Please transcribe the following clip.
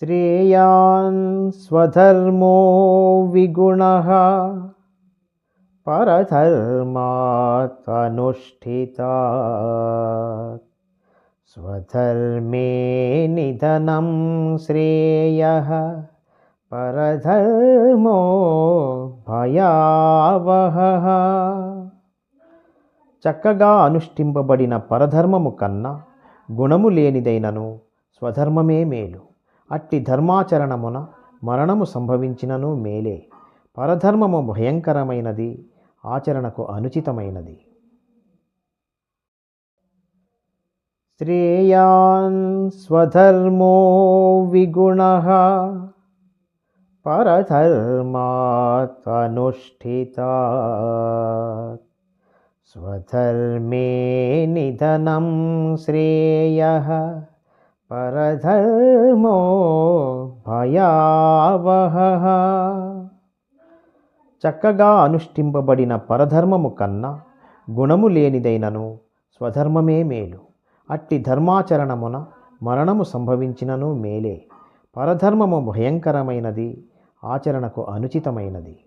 శ్రేయాన్ స్వధర్మో విగుణః పరధర్మాత్ అనుష్ఠితాత్ స్వధర్మే నిధనం శ్రేయః పరధర్మో భయావహః. చక్కగా అనుష్ఠింపబడిన పరధర్మము కన్నా గుణము లేనిదైనను స్వధర్మమే మేలు. అట్టి ధర్మాచరణమున మరణము సంభవించినను మేలే. పరధర్మము భయంకరమైనది, ఆచరణకు అనుచితమైనది. శ్రేయాన్ స్వధర్మో విగుణః పరధర్మాత్ అనుష్ఠితాత్ స్వధర్మే నిధనం శ్రేయః పరధర్మో భయావహః. చక్కగా అనుష్ఠింపబడిన పరధర్మము కన్నా గుణము లేనిదైనను స్వధర్మమే మేలు. అట్టి ధర్మాచరణమున మరణము సంభవించినను మేలే. పరధర్మము భయంకరమైనది, ఆచరణకు అనుచితమైనది.